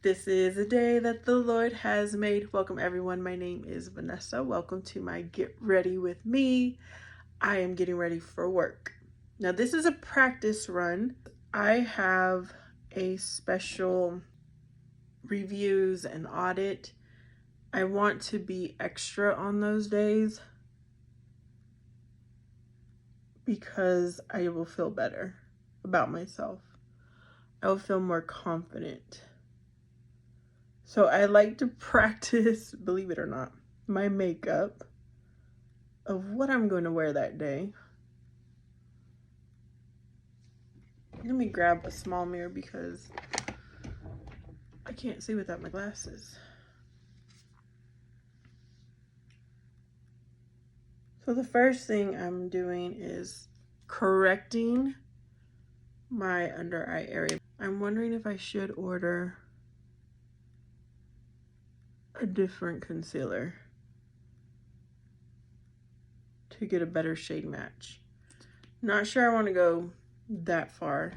This is a day that the Lord has made. Welcome everyone. My name is Vanessa. Welcome to my Get Ready With Me. I am getting ready for work. Now this is a practice run. I have a special reviews and audit. I want to be extra on those days because I will feel better about myself. I will feel more confident. So I like to practice, believe it or not, my makeup of what I'm going to wear that day. Let me grab a small mirror because I can't see without my glasses. So the first thing I'm doing is correcting my under eye area. I'm wondering if I should order a different concealer to get a better shade match. Not sure I want to go that far.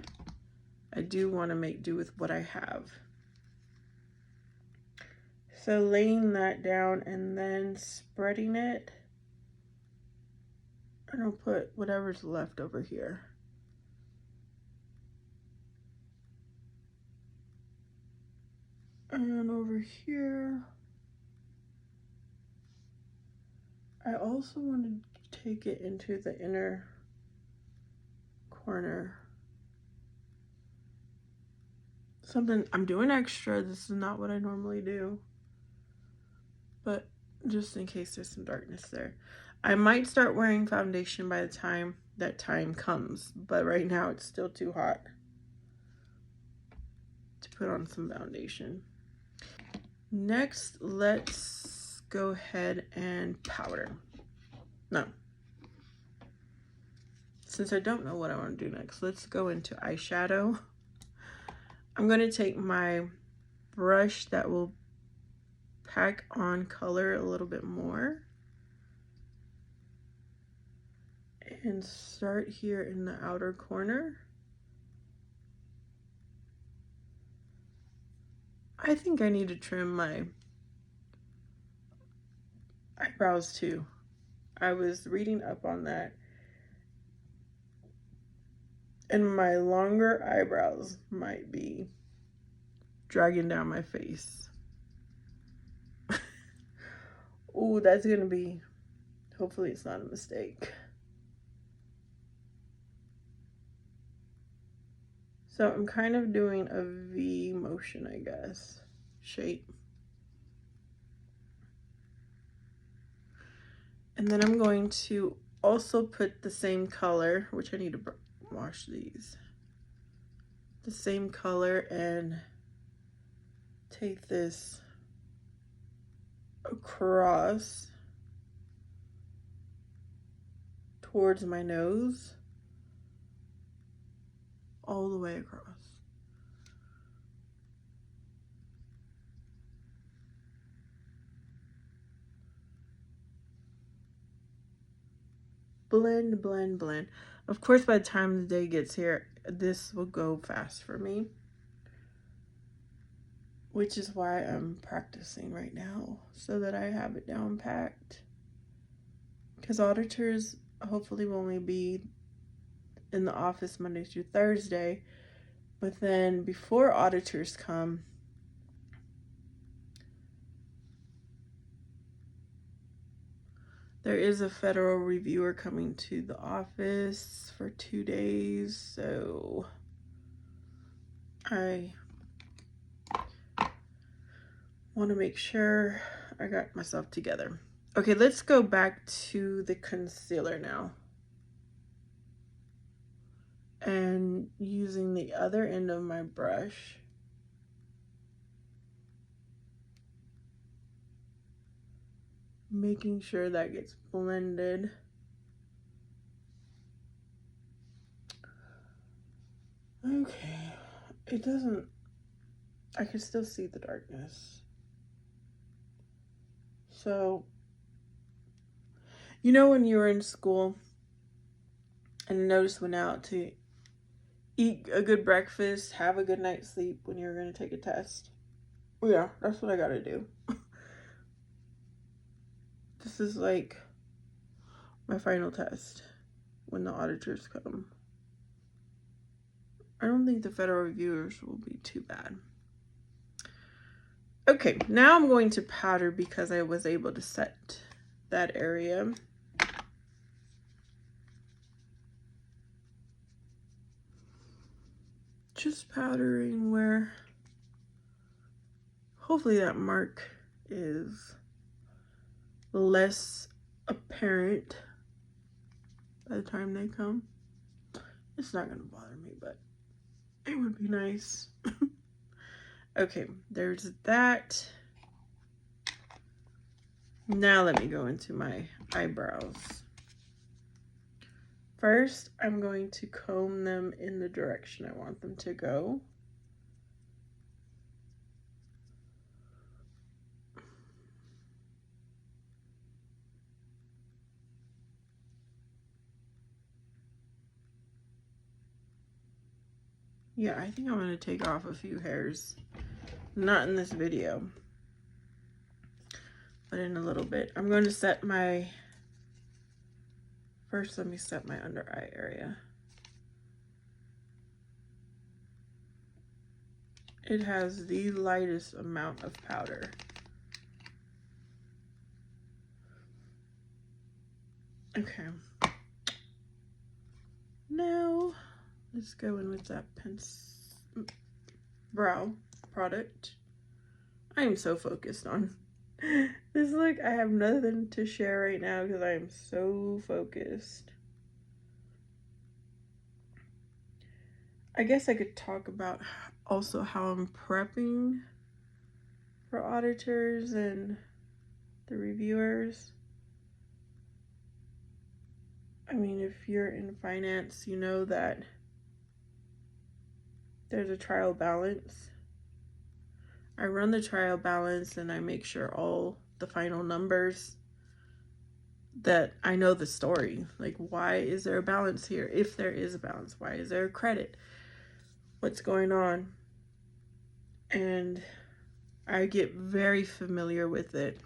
I do want to make do with what I have. So laying that down and then spreading it, and I'll put whatever's left over here. And over here, I also want to take it into the inner corner. Something I'm doing extra. This is not what I normally do, but just in case there's some darkness there. I might start wearing foundation by the time that time comes, but right now it's still too hot to put on some foundation. Next, let's go ahead and powder. No. Since I don't know what I want to do next, let's go into eyeshadow. I'm going to take my brush that will pack on color a little bit more and start here in the outer corner. I think I need to trim my eyebrows too. I was reading up on that, and my longer eyebrows might be dragging down my face. Ooh, that's gonna be, hopefully it's not a mistake. So I'm kind of doing a V motion, I guess, shape. And then I'm going to also put the same color, which I need to wash these. The same color and take this across towards my nose, all the way across. Blend, blend, blend. Of course, by the time the day gets here, this will go fast for me, which is why I'm practicing right now so that I have it down packed. Because auditors hopefully will only be in the office Monday through Thursday, but then before auditors come, there is a federal reviewer coming to the office for 2 days, so I want to make sure I got myself together. Okay, let's go back to the concealer now. And using the other end of my brush, making sure that gets blended. Okay, it doesn't, I can still see the darkness. So, you know when you were in school and the notice went out to eat a good breakfast, have a good night's sleep when you're going to take a test? Yeah, that's what I gotta do. This is like my final test when the auditors come. I don't think the federal reviewers will be too bad. Okay, now I'm going to powder because I was able to set that area. Just powdering where hopefully that mark is less apparent by the time they come. It's not gonna bother me, but it would be nice. Okay, there's that. Now let me go into my eyebrows. First, I'm going to comb them in the direction I want them to go. Yeah, I think I'm going to take off a few hairs. Not in this video, but in a little bit. I'm going to set my... First, let me set my under eye area. It has the lightest amount of powder. Okay. Now, let's go in with that brow product. I am so focused on this look. I have nothing to share right now because I am so focused. I guess I could talk about also how I'm prepping for auditors and the reviewers. I mean, if you're in finance, you know that there's a trial balance. I run the trial balance and I make sure all the final numbers, that I know the story. Like, why is there a balance here? If there is a balance, why is there a credit? What's going on? And I get very familiar with it.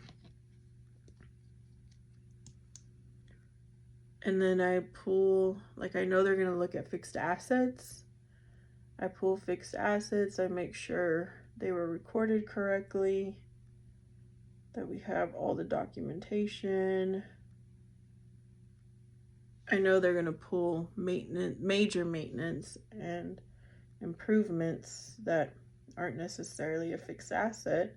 And then I pull, like, I know they're going to look at fixed assets. I pull fixed assets. I make sure they were recorded correctly, that we have all the documentation. I know they're going to pull maintenance, major maintenance and improvements that aren't necessarily a fixed asset.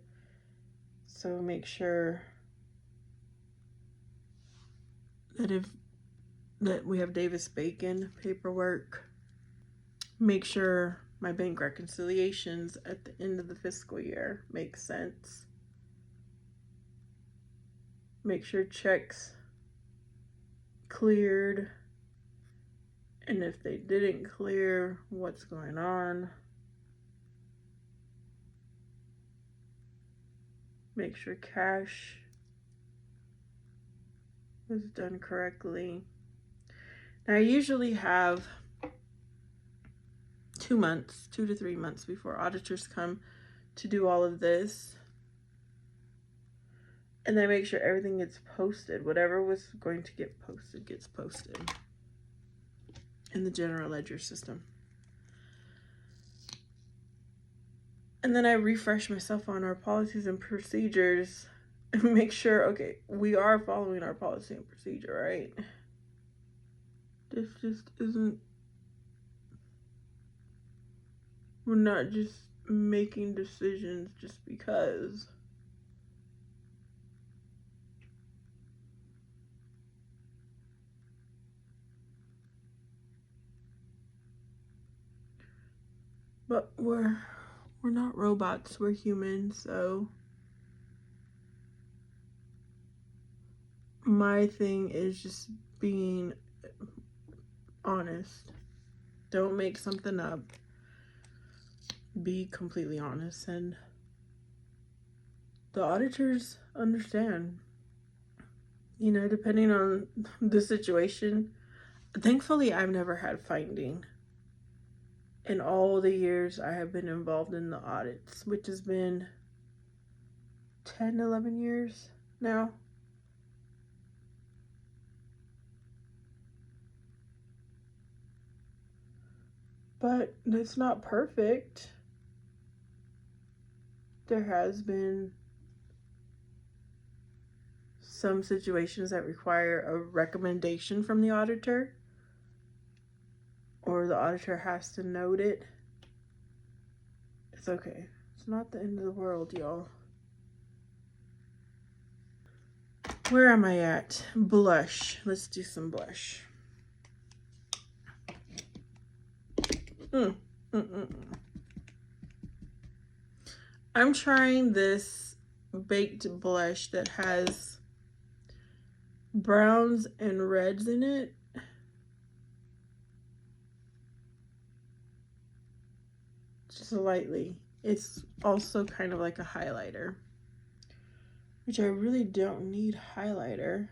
So make sure that we have Davis-Bacon paperwork. Make sure my bank reconciliations at the end of the fiscal year make sense. Make sure checks cleared, and if they didn't clear, what's going on. Make sure cash was done correctly. Now I usually have 2 months, 2 to 3 months before auditors come to do all of this. And I make sure everything gets posted. Whatever was going to get posted gets posted in the general ledger system. And then I refresh myself on our policies and procedures and make sure, okay, we are following our policy and procedure, right? This just isn't, we're not just making decisions just because. But we're not robots, we're humans, so my thing is just being honest. Don't make something up. Be completely honest, and the auditors understand. You know, depending on the situation. Thankfully, I've never had finding in all the years I have been involved in the audits, which has been 10, 11 years now. But it's not perfect. There has been some situations that require a recommendation from the auditor, or the auditor has to note it. It's okay. It's not the end of the world, y'all. Where am I at? Blush. Let's do some blush. I'm trying this baked blush that has browns and reds in it. Just lightly. It's also kind of like a highlighter, which I really don't need highlighter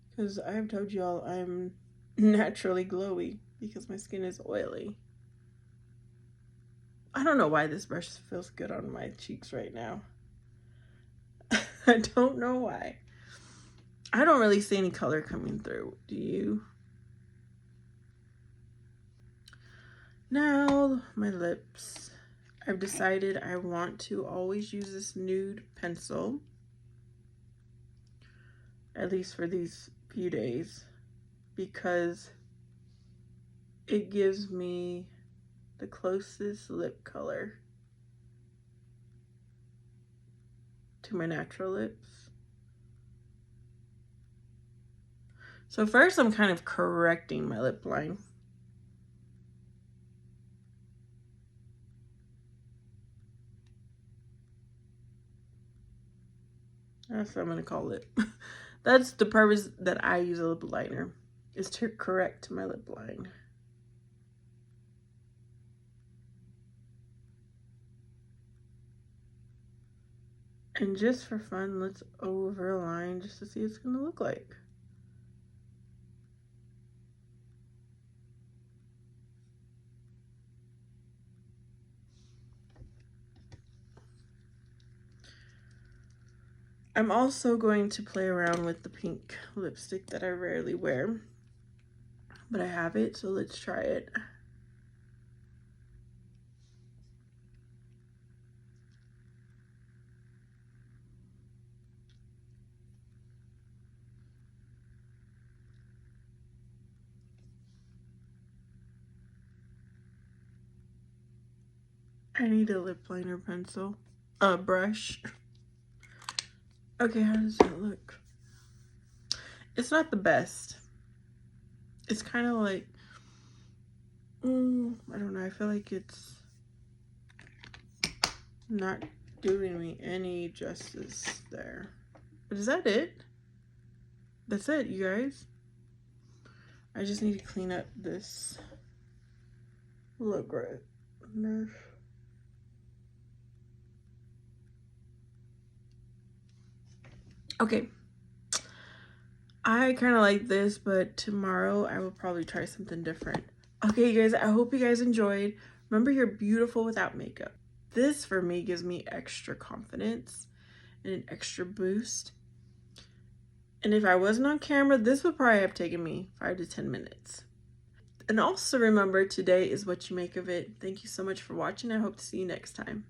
because I've told y'all I'm naturally glowy because my skin is oily. I don't know why this brush feels good on my cheeks right now. I don't know why. I don't really see any color coming through. Do you? Now, my lips. I've decided I want to always use this nude pencil, at least for these few days, because it gives me the closest lip color to my natural lips. So first I'm kind of correcting my lip line. That's what I'm gonna call it. That's the purpose that I use a lip liner, is to correct my lip line. And just for fun, let's overline just to see what it's gonna look like. I'm also going to play around with the pink lipstick that I rarely wear, but I have it, so let's try it. I need a lip liner pencil, brush. Okay, how does that look? It's not the best. It's kind of like, I don't know, I feel like it's not doing me any justice there. But is that it? That's it, you guys. I just need to clean up this lip redness. Okay. I kind of like this, but tomorrow I will probably try something different. Okay, you guys, I hope you guys enjoyed. Remember, you're beautiful without makeup. This, for me, gives me extra confidence and an extra boost. And if I wasn't on camera, this would probably have taken me 5 to 10 minutes. And also remember, today is what you make of it. Thank you so much for watching. I hope to see you next time.